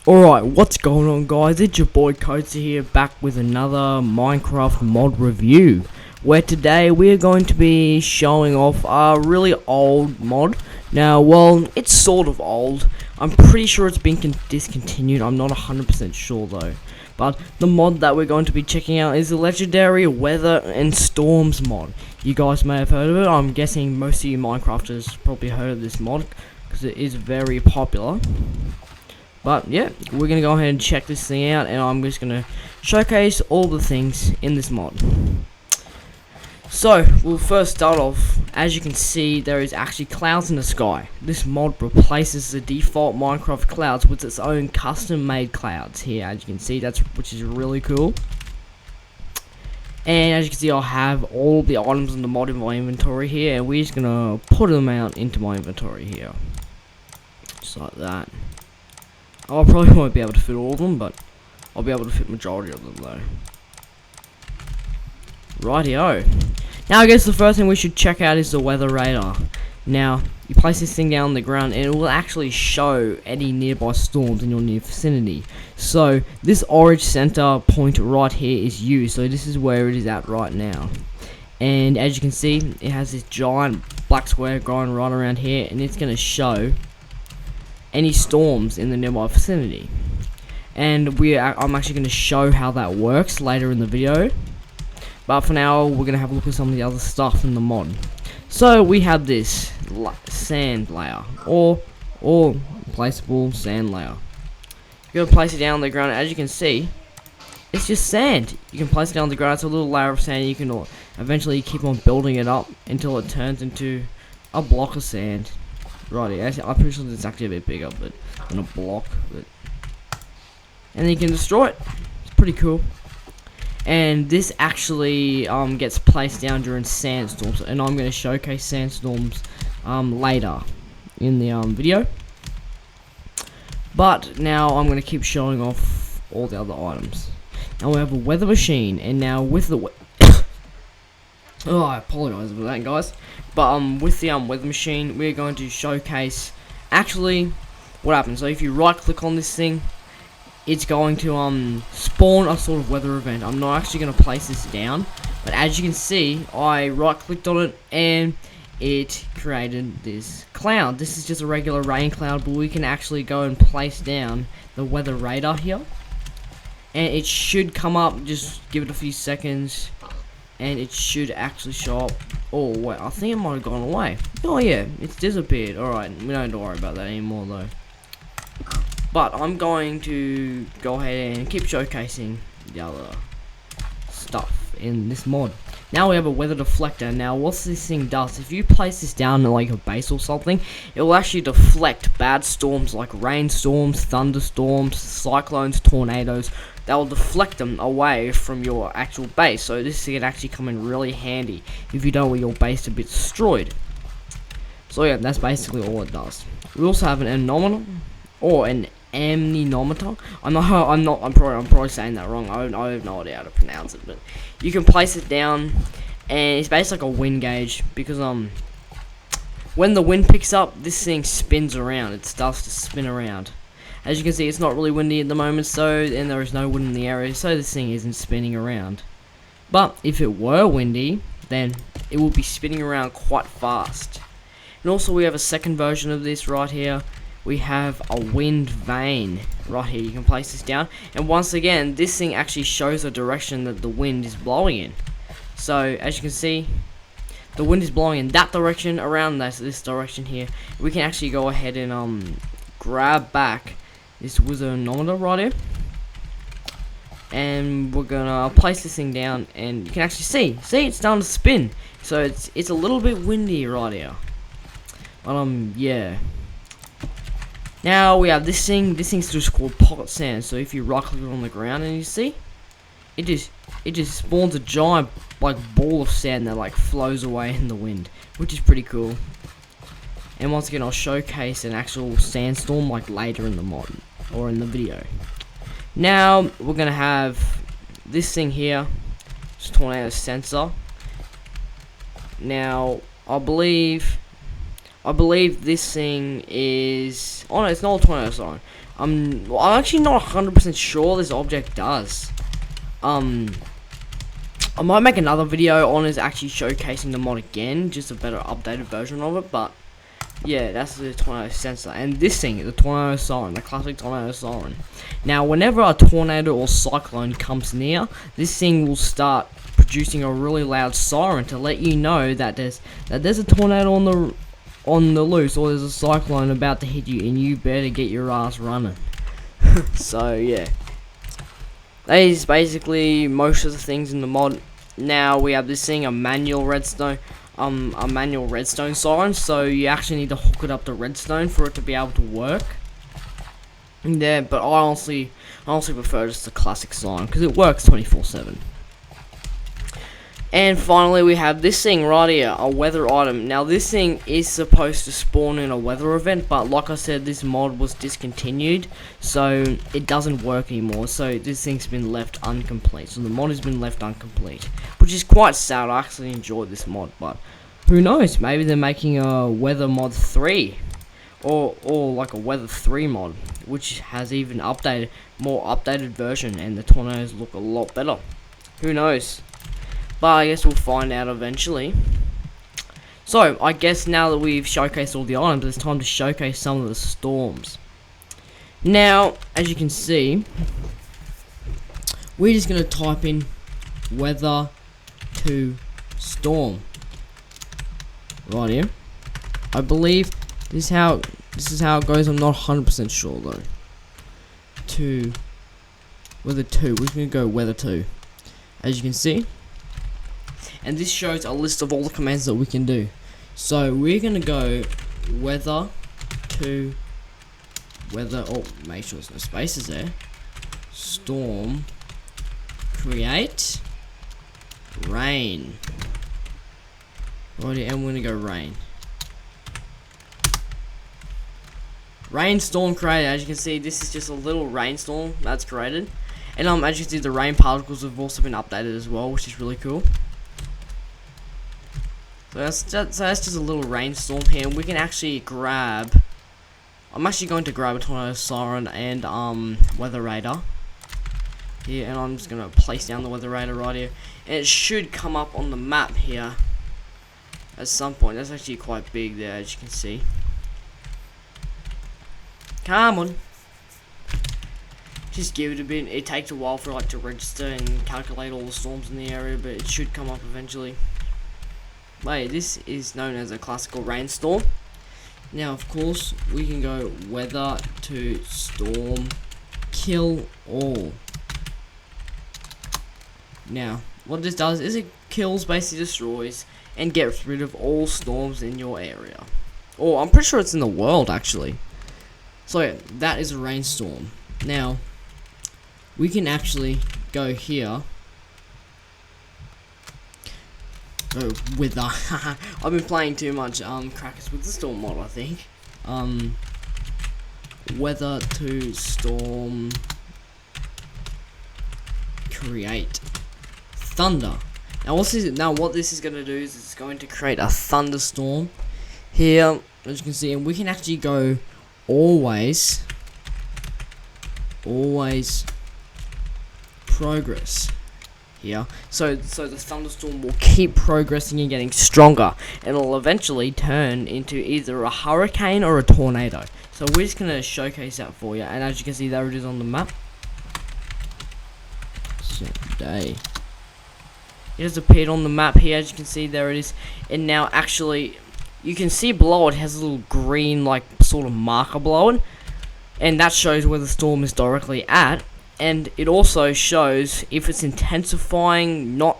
Alright, what's going on, guys? It's your boy Coatsy here, back with another Minecraft mod review, where today we are going to be showing off a really old mod. Now, well, it's sort of old. I'm pretty sure it's been discontinued. I'm not 100% sure though. But the mod that we're going to be checking out is the legendary Weather and Storms mod. You guys may have heard of it. I'm guessing most of you Minecrafters probably heard of this mod, because it is very popular. But yeah, we're going to go ahead and check this thing out, and I'm just going to showcase all the things in this mod. So, we'll first start off. As you can see, there is actually clouds in the sky. This mod replaces the default Minecraft clouds with its own custom-made clouds here, as you can see, which is really cool. And as you can see, I have all the items in the mod in my inventory here, and we're just going to put them out into my inventory here. Just like that. I probably won't be able to fit all of them, but I'll be able to fit majority of them though. Rightio. Now I guess the first thing we should check out is the weather radar. Now, you place this thing down on the ground and it will actually show any nearby storms in your near vicinity. So, this orange center point right here is you, so this is where it is at right now. And as you can see, it has this giant black square going right around here, and it's going to show any storms in the nearby vicinity. And I'm actually going to show how that works later in the video, but for now we're going to have a look at some of the other stuff in the mod. So we have this sand layer, or placeable sand layer. You're going to place it down on the ground. As you can see, it's just sand. You can place it down on the ground. It's a little layer of sand. You can eventually keep on building it up until it turns into a block of sand. Right, actually, I'm pretty sure it's actually a bit bigger than a block, and then you can destroy it. It's pretty cool. And this actually gets placed down during sandstorms, and I'm going to showcase sandstorms later in the video. But now I'm going to keep showing off all the other items. Now we have a weather machine, and now with the oh, I apologize for that, guys. But with the weather machine, we're going to showcase actually what happens. So if you right click on this thing, it's going to spawn a sort of weather event. I'm not actually going to place this down, but as you can see, I right clicked on it and it created this cloud. This is just a regular rain cloud, but we can actually go and place down the weather radar here, and it should come up. Just give it a few seconds and it should actually show up. Oh wait, I think it might have gone away. Oh yeah, it's disappeared. Alright, we don't have to worry about that anymore though. But I'm going to go ahead and keep showcasing the other stuff in this mod. Now we have a weather deflector. Now what this thing does, if you place this down in like a base or something, it will actually deflect bad storms like rainstorms, thunderstorms, cyclones, tornadoes. That will deflect them away from your actual base. So this can actually come in really handy if you don't want your base to be destroyed. So yeah, that's basically all it does. We also have an Amninometer, or an Amninometer. I'm probably saying that wrong. I have no idea how to pronounce it, but you can place it down, and it's basically like a wind gauge, because when the wind picks up, this thing spins around. It starts to spin around. As you can see, it's not really windy at the moment, and there is no wind in the area, so this thing isn't spinning around. But if it were windy, then it will be spinning around quite fast. And also we have a second version of this right here. We have a wind vane right here. You can place this down, and once again, this thing actually shows the direction that the wind is blowing in. So as you can see, the wind is blowing in that direction, around this direction here. We can actually go ahead and grab back this Windstorm right here, and we're gonna place this thing down, and you can actually see it's starting to spin. So it's a little bit windy right here, but yeah. Now we have this thing. This thing's just called pocket sand. So if you right click on the ground and you see, it just spawns a giant like ball of sand that like flows away in the wind, which is pretty cool. And once again, I'll showcase an actual sandstorm like later in the mod or in the video. Now we're gonna have this thing here, just tornado sensor. Now I believe this thing is, oh no, it's not a tornado, sorry. Well, I'm actually not 100% sure this object does. I might make another video on is actually showcasing the mod again, just a better updated version of it, but yeah, that's the tornado sensor. And this thing, the tornado siren, the classic tornado siren. Now, whenever a tornado or cyclone comes near, this thing will start producing a really loud siren to let you know that there's a tornado on the loose, or there's a cyclone about to hit you, and you better get your ass running. So yeah, that is basically most of the things in the mod. Now we have this thing, a manual redstone siren, so you actually need to hook it up to redstone for it to be able to work. Yeah, but I honestly prefer just the classic siren because it works 24/7. And finally, we have this thing right here, a weather item. Now, this thing is supposed to spawn in a weather event, but like I said, this mod was discontinued, so it doesn't work anymore. So this thing's been left incomplete. So the mod has been left incomplete, which is quite sad. I actually enjoyed this mod, but who knows? Maybe they're making a weather mod 3, or like a weather 3 mod, which has even more updated version, and the tornadoes look a lot better. Who knows? But I guess we'll find out eventually. So, I guess now that we've showcased all the items, it's time to showcase some of the storms. Now, as you can see, we're just going to type in weather to storm. Right here. I believe this is how it goes. I'm not 100% sure though. To weather 2. We're going to go weather 2. As you can see. And this shows a list of all the commands that we can do. So we're gonna go weather to weather. Oh, make sure there's no spaces there. Storm. Create. Rain. Right, and we're gonna go rain. Rainstorm created. As you can see, this is just a little rainstorm that's created. And as you can see, the rain particles have also been updated as well, which is really cool. So that's just a little rainstorm here, and we can actually grab. I'm actually going to grab a tornado siren and weather radar here, and I'm just gonna place down the weather radar right here, and it should come up on the map here at some point. That's actually quite big there, as you can see. Come on. Just give it a bit. It takes a while for to register and calculate all the storms in the area, but it should come up eventually. Wait, this is known as a classical rainstorm. Now, of course, we can go weather to storm, kill all. Now, what this does is it kills, basically destroys, and gets rid of all storms in your area. Or, I'm pretty sure it's in the world, actually. So, yeah, that is a rainstorm. Now, we can actually go here. Go weather. I've been playing too much Crackers with the Storm mod, I think. Weather to storm. Create thunder. Now what this is gonna do is it's going to create a thunderstorm here, as you can see, and we can actually go always progress here. So the thunderstorm will keep progressing and getting stronger, and it'll eventually turn into either a hurricane or a tornado. So we're just gonna showcase that for you, and as you can see, there it is on the map. Day. It has appeared on the map here, as you can see, there it is. And now actually you can see below it has a little green like sort of marker below it, and that shows where the storm is directly at. And it also shows if it's intensifying, not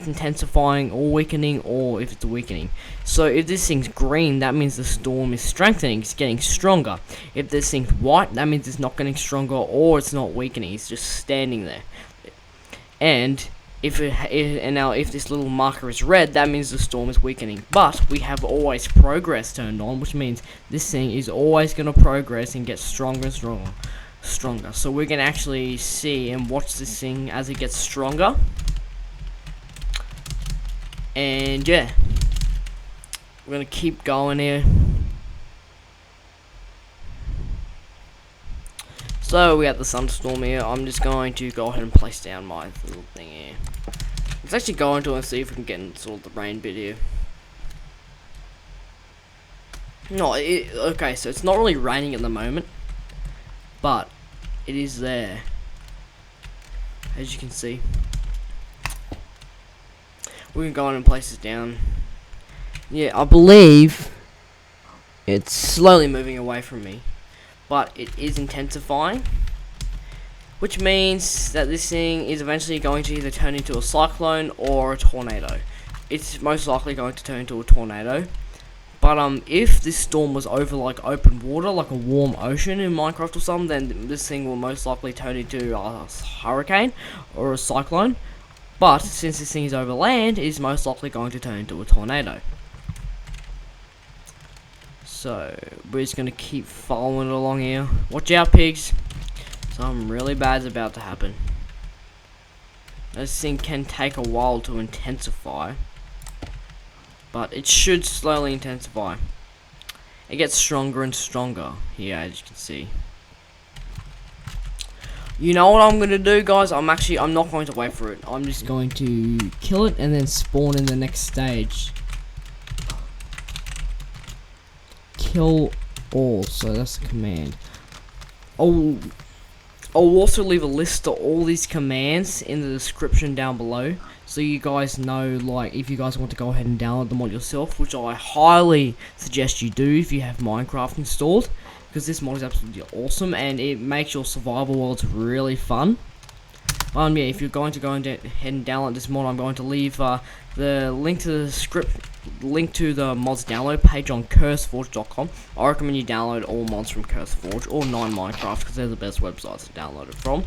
intensifying, or weakening, or if it's weakening. So if this thing's green, that means the storm is strengthening, it's getting stronger. If this thing's white, that means it's not getting stronger, or it's not weakening, it's just standing there. And if this little marker is red, that means the storm is weakening. But we have always progress turned on, which means this thing is always going to progress and get stronger and stronger. So we can actually see and watch this thing as it gets stronger. And yeah, we're gonna keep going here. So we got the Thunderstorm here. I'm just going to go ahead and place down my little thing here. Let's actually go into it and see if we can get into sort of the rain bit here. No, okay, so it's not really raining at the moment, but it is there, as you can see. We can go on and place it down. Yeah, I believe it's slowly moving away from me, but it is intensifying, which means that this thing is eventually going to either turn into a cyclone or a tornado. It's most likely going to turn into a tornado. But if this storm was over like open water, like a warm ocean in Minecraft or something, then this thing will most likely turn into a hurricane or a cyclone. But since this thing is over land, it is most likely going to turn into a tornado. So we're just gonna keep following it along here. Watch out, pigs! Something really bad is about to happen. This thing can take a while to intensify, but it should slowly intensify. It gets stronger and stronger here, as you can see. You know what I'm gonna do, guys? I'm not going to wait for it. I'm just going to kill it and then spawn in the next stage. Kill all, so that's the command. I'll also leave a list of all these commands in the description down below, so you guys know, like, if you guys want to go ahead and download the mod yourself, which I highly suggest you do if you have Minecraft installed, because this mod is absolutely awesome and it makes your survival worlds really fun. Yeah, if you're going to go ahead and download this mod, I'm going to leave the link to the mods download page on curseforge.com. I recommend you download all mods from Curseforge or 9Minecraft because they're the best websites to download it from.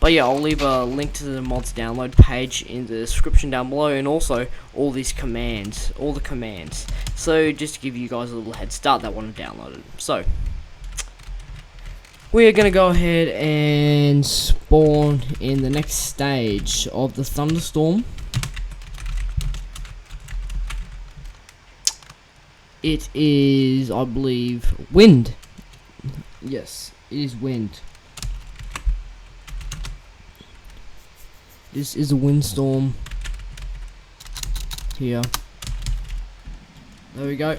But yeah, I'll leave a link to the mods download page in the description down below, and also all the commands. So just to give you guys a little head start that want to download it. So we are going to go ahead and spawn in the next stage of the Thunderstorm. It is, I believe, wind. Yes, it is wind. This is a windstorm here. There we go.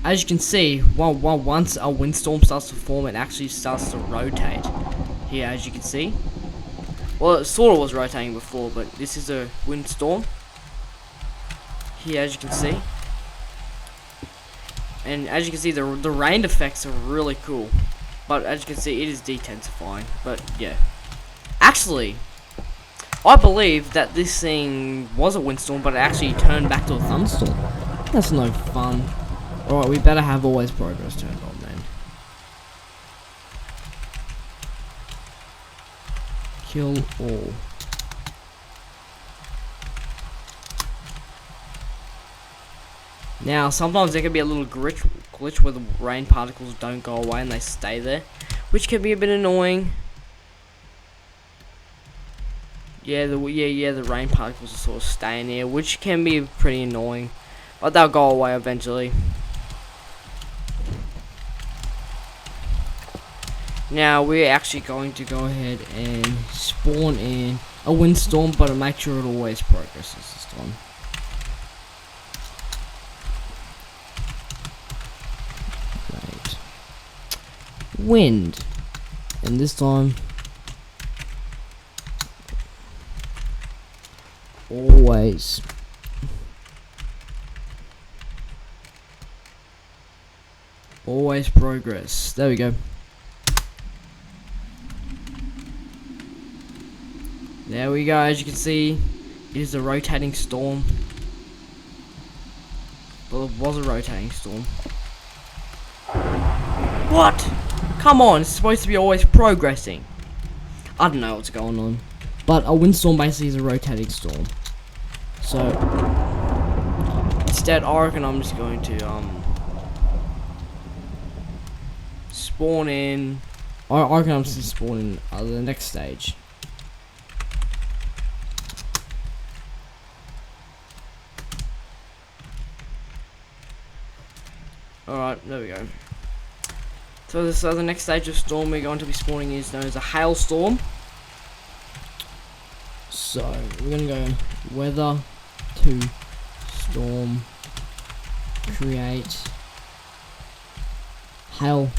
As you can see, once a windstorm starts to form, it actually starts to rotate. Here, as you can see. Well, it sort of was rotating before, but this is a windstorm. Here, as you can see. And as you can see, the rain effects are really cool. But as you can see, it is detensifying. But yeah. Actually, I believe that this thing was a windstorm, but it actually turned back to a thunderstorm. That's no fun. Alright, we better have always progress turned on then. Kill all. Now, sometimes there can be a little glitch where the rain particles don't go away and they stay there, which can be a bit annoying. Yeah, the rain particles are sort of staying there, which can be pretty annoying, but they'll go away eventually. Now we're actually going to go ahead and spawn in a windstorm, but make sure it always progresses this time. Right. Wind, and this time always progress. There we go. There we go. As you can see, it is a rotating storm. Well, it was a rotating storm. What? Come on, it's supposed to be always progressing. I don't know what's going on. But a windstorm basically is a rotating storm. So instead, I reckon I'm just going to spawn in. I reckon I'm just spawning the next stage. Alright, there we go. So the next stage of storm we're going to be spawning is known as a hailstorm. So we're gonna go weather to storm, create hail.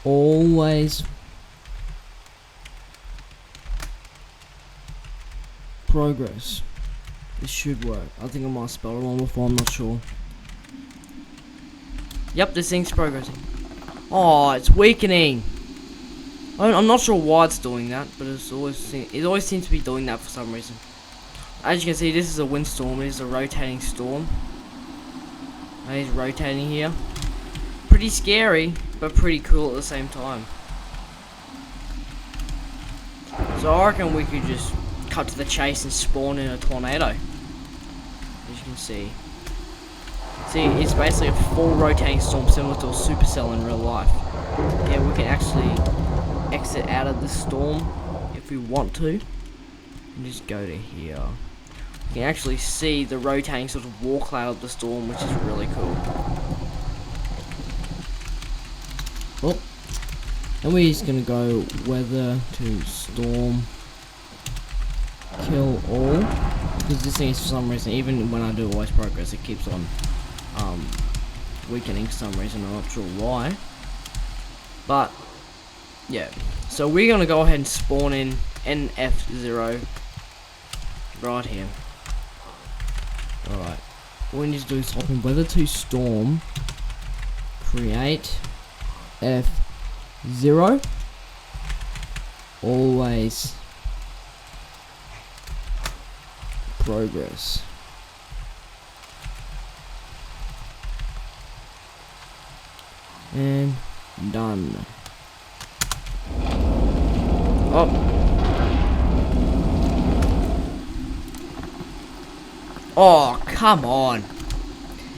Always progress. This should work. I think I might spell it wrong before, I'm not sure. Yep, this thing's progressing. Oh, it's weakening. I'm not sure why it's doing that, but it always seems to be doing that for some reason. As you can see, this is a windstorm. It is a rotating storm. And it's rotating here. Pretty scary, but pretty cool at the same time. So I reckon we could just cut to the chase and spawn in a tornado. As you can see. See, it's basically a full rotating storm similar to a supercell in real life. Yeah, we can actually exit out of the storm if we want to. And just go to here. You can actually see the rotating sort of war cloud of the storm, which is really cool. Oh, and we're just gonna go weather to storm, kill all, because this thing is for some reason, even when I do always progress, it keeps on weakening for some reason. I'm not sure why, but yeah. So we're gonna go ahead and spawn in NF0 right here. Alright, what we need to do is hop in weather to storm, create F0, always progress. And done. Oh. Oh, come on.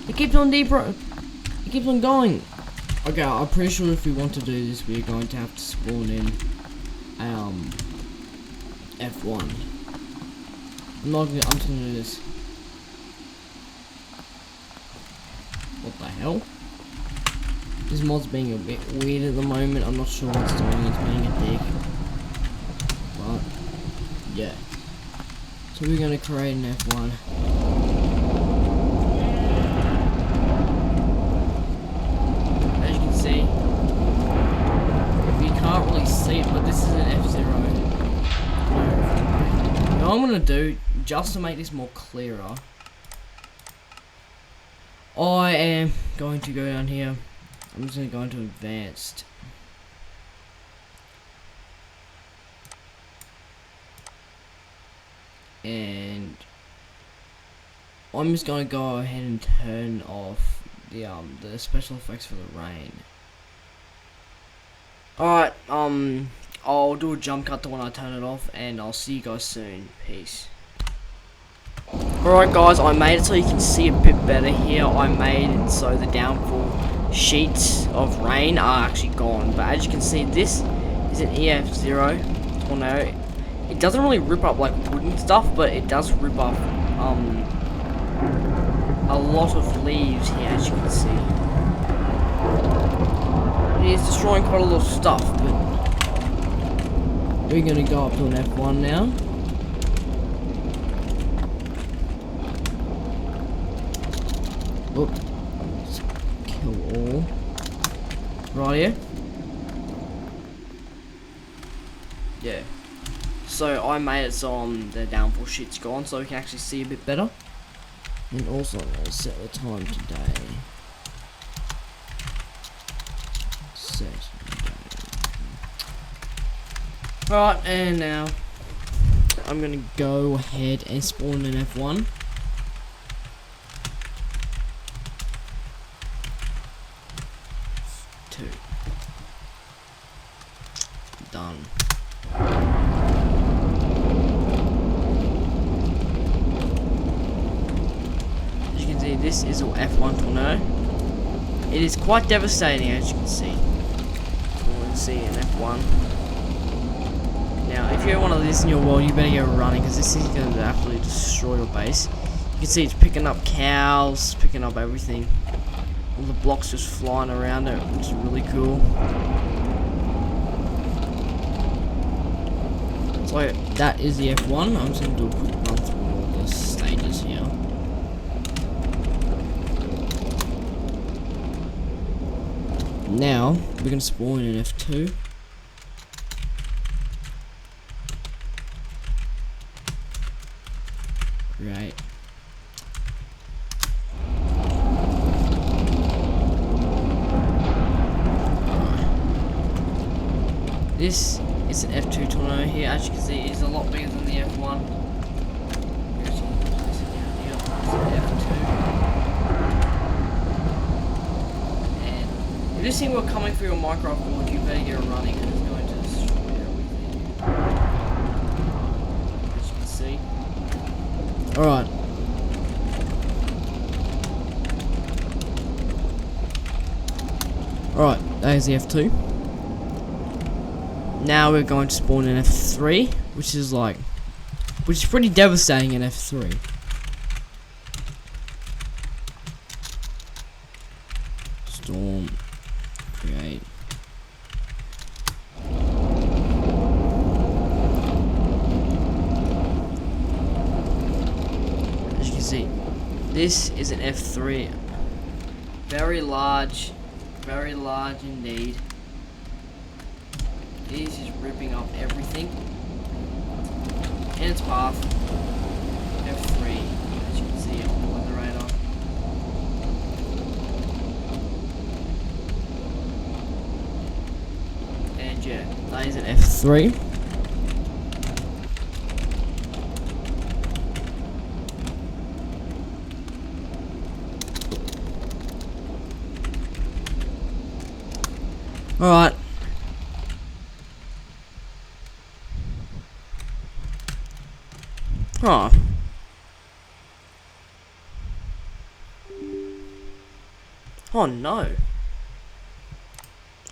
It keeps on it keeps on going. Okay, I'm pretty sure if we want to do this, we're going to have to spawn in F1. I'm just gonna do this. What the hell? This mod's being a bit weird at the moment. I'm not sure what's doing. It's being a dick. But yeah. So we're gonna create an F1. As you can see, you can't really see it, but this is an F0. Now what I'm gonna do, just to make this more clearer, I am going to go down here. I'm just going to go into advanced. And I'm just going to go ahead and turn off the special effects for the rain. Alright, I'll do a jump cut to when I turn it off, and I'll see you guys soon. Peace. Alright guys, I made it so you can see a bit better here. I made it so the downfall sheets of rain are actually gone, but as you can see, this is an EF0 tornado. It doesn't really rip up like wooden stuff, but it does rip up a lot of leaves here, as you can see. It is destroying quite a lot of stuff, but we're gonna go up to an F1 now. Oop. Kill all. Right here. Yeah. So I made it so the downfall shit's gone, so we can actually see a bit better. And also I'm gonna set the time today. Set today. Right, and now I'm gonna go ahead and spawn an F1. Done. As you can see, this is an F1 tornado. It is quite devastating, as you can see. You can see an F1. Now, if you don't want to this in your world, you better go running, because this is going to absolutely destroy your base. You can see it's picking up cows, picking up everything. all the blocks just flying around it, which is really cool. So that is the F1. I'm just going to do a quick run through all the stages here. Now we're going to spawn in F2. Right. This is an F2 tornado here. As you can see, it's a lot bigger than the F1. F2. And if this thing were coming through your Minecraft board, you better get it running because it's going to destroy everything. As you can see. Alright. Alright, that is the F2. Now we're going to spawn in F3, which is pretty devastating in F3. Storm, create. As you can see, this is an F3. Very large indeed. This is ripping up everything. And its path. F3, as you can see on the weather radar. And yeah, that is an F3. Alright. Huh. Oh no.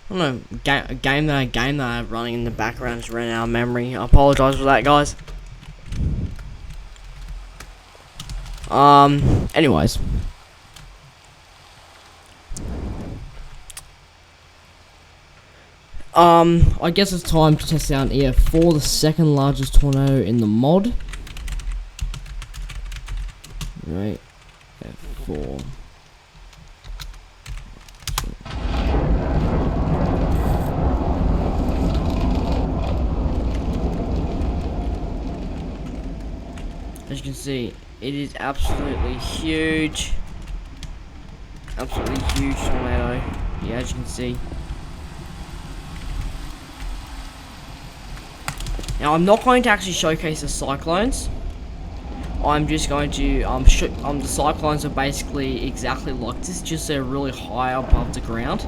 Oh no, a game that I have running in the background just ran out of memory. I apologise for that, guys. Anyways. I guess it's time to test out EF4, the second largest tornado in the mod. Right, F4. As you can see, it is absolutely huge. Absolutely huge tornado. Yeah, as you can see. Now, I'm not going to actually showcase the Cyclones. I'm just going to, the Cyclones are basically exactly like this, just they're really high above the ground.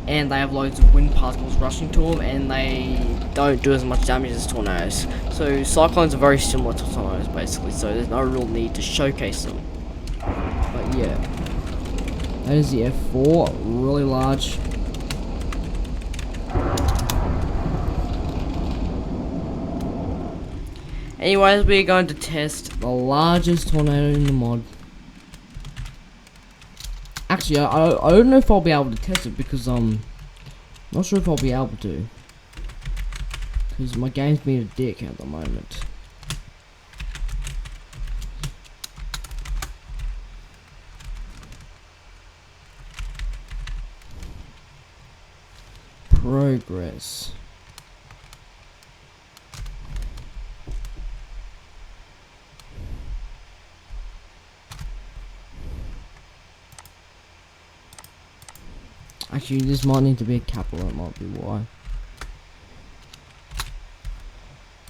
And they have loads of wind particles rushing to them, and they don't do as much damage as tornadoes. So, Cyclones are very similar to tornadoes, basically, so there's no real need to showcase them. But yeah, that is the F4, really large. Anyways, we're going to test the largest tornado in the mod. Actually, I don't know if I'll be able to test it because not sure if I'll be able to. Because my game's being a dick at the moment. Progress. Actually, this might need to be a capital, that might be why.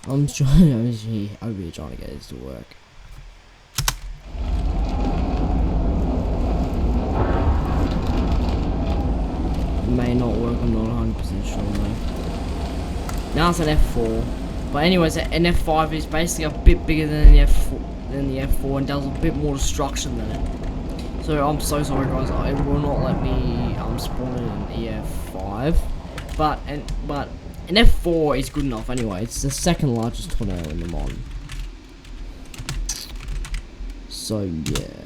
I'm trying, I'm really trying to get this to work. It may not work, I'm not 100% sure though. Now it's an F4. But anyways, an F5 is basically a bit bigger than the F4 and does a bit more destruction than it. So I'm so sorry guys, it will not let me spawn in an EF5, but an F4 is good enough anyway. It's the second largest tornado in the mod. So yeah,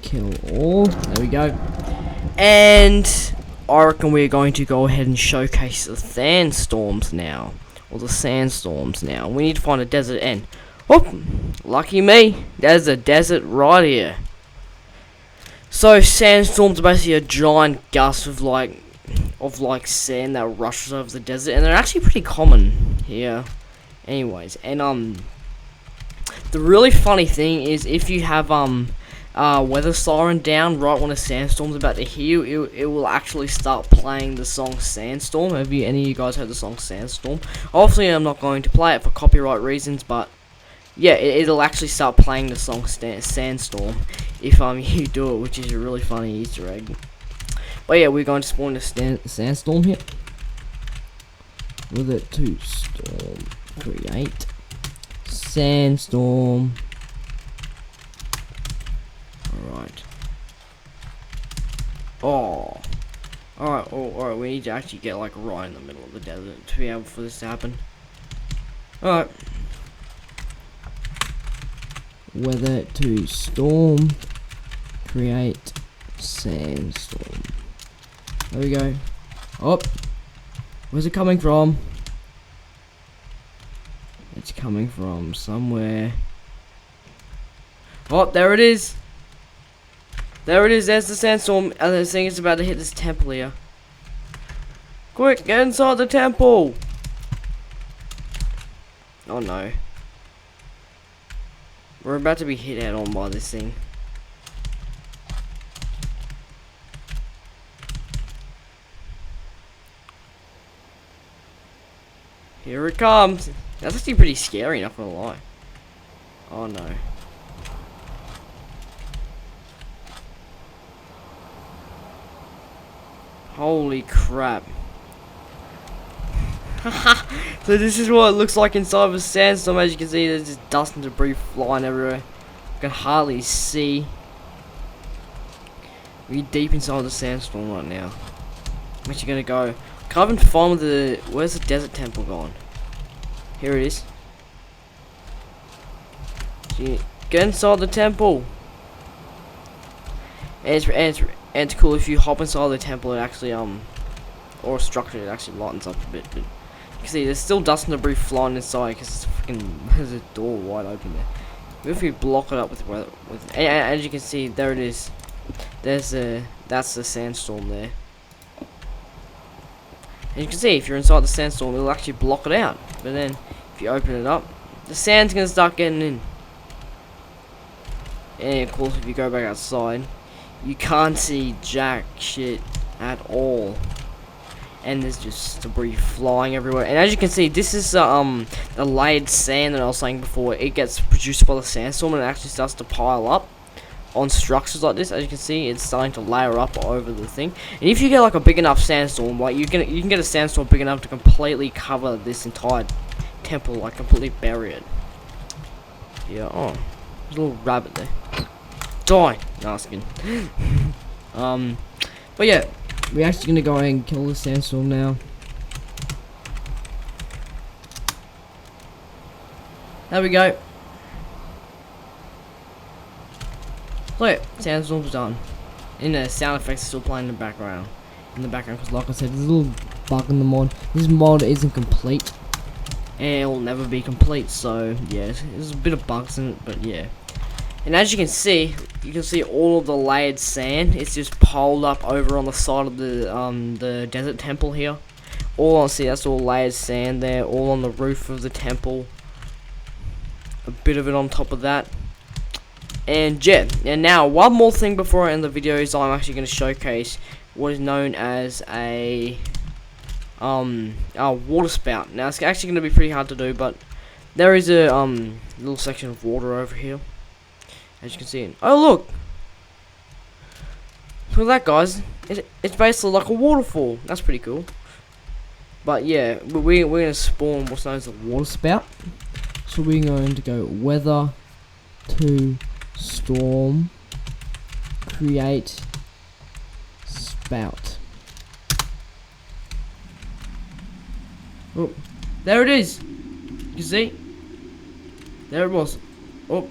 kill all. There we go. And I reckon we're going to go ahead and showcase the Sandstorms now. Or the Sandstorms now. We need to find a desert end. Oh, lucky me. There's a desert right here. So sandstorms are basically a giant gust of like sand that rushes over the desert, and they're actually pretty common here. Anyways, and the really funny thing is if you have weather siren down right when a sandstorm's about to hit you, it will actually start playing the song Sandstorm. Have you any of you guys heard the song Sandstorm? Obviously I'm not going to play it for copyright reasons, but yeah, it'll actually start playing the song Sandstorm if you do it, which is a really funny Easter egg. But yeah, we're going to spawn a sandstorm here. With it to storm create sandstorm. Alright. Oh. Alright, we need to actually get like right in the middle of the desert to be able for this to happen. Alright. Weather to storm create sandstorm. There we go. Oh, where's it coming from? It's coming from somewhere. Oh, there it is. There it is. There's the sandstorm, and the thing is about to hit this temple here. Quick, get inside the temple. Oh no. We're about to be hit head on by this thing. Here it comes. That's actually pretty scary, not gonna lie. Oh no. Holy crap. So this is what it looks like inside of a sandstorm. As you can see, there's just dust and debris flying everywhere. You can hardly see. We're deep inside the sandstorm right now. I'm actually gonna go. Can't even find where's the desert temple gone? Here it is. Get inside the temple. And it's cool if you hop inside the temple. It actually or a structure, it actually lightens up a bit. But you can see there's still dust and debris flying inside because there's a door wide open there. But if we block it up with as you can see, there it is. That's the sandstorm there. And you can see if you're inside the sandstorm, it'll actually block it out. But then if you open it up, the sand's gonna start getting in. And of course, if you go back outside, you can't see jack shit at all. And there's just debris flying everywhere. And as you can see, this is the layered sand that I was saying before. It gets produced by the sandstorm and it actually starts to pile up on structures like this. As you can see, it's starting to layer up over the thing. And if you get like a big enough sandstorm, like you can get a sandstorm big enough to completely cover this entire temple, like completely bury it. Yeah. Oh, there's a little rabbit there. Die. No, asking. But yeah, we're actually gonna go and kill the sandstorm now. There we go. So yeah, sandstorm's done. And the sound effects are still playing in the background. Because like I said, there's a little bug in the mod. This mod isn't complete. And it will never be complete, so yeah, there's a bit of bugs in it, but yeah. And as you can see all of the layered sand. It's just piled up over on the side of the desert temple here. That's all layered sand there, all on the roof of the temple. A bit of it on top of that. And yeah, and now one more thing before I end the video is I'm actually going to showcase what is known as a water spout. Now it's actually going to be pretty hard to do, but there is a little section of water over here, as you can see. Oh look! Look at that, guys. It's basically like a waterfall. That's pretty cool. But yeah, we're going to spawn what's known as a water spout. So we're going to go weather to storm create spout. Oh, there it is. You see? There it was. Oh,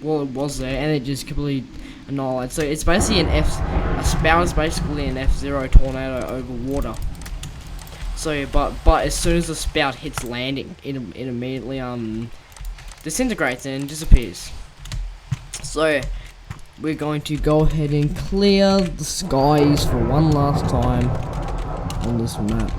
well, it was there, and it just completely annihilated. So it's basically a spout is basically an F-Zero tornado over water. So, but as soon as the spout hits landing, it immediately disintegrates and disappears. So we're going to go ahead and clear the skies for one last time on this map.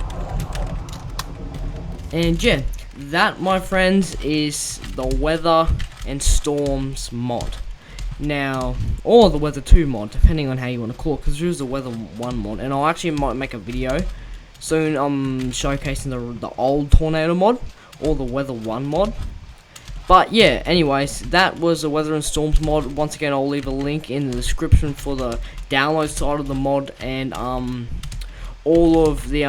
And yeah, that, my friends, is the weather and storms mod. Now, or the weather 2 mod, depending on how you want to call it, because there's the weather 1 mod, and I'll actually might make a video soon showcasing the old tornado mod or the weather 1 mod. But yeah, anyways, that was the weather and storms mod. Once again, I'll leave a link in the description for the download side of the mod and all of the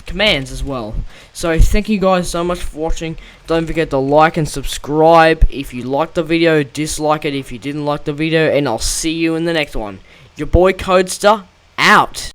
commands as well. So thank you guys so much for watching. Don't forget to like and subscribe if you liked the video, dislike it if you didn't like the video, and I'll see you in the next one. Your boy Codester out.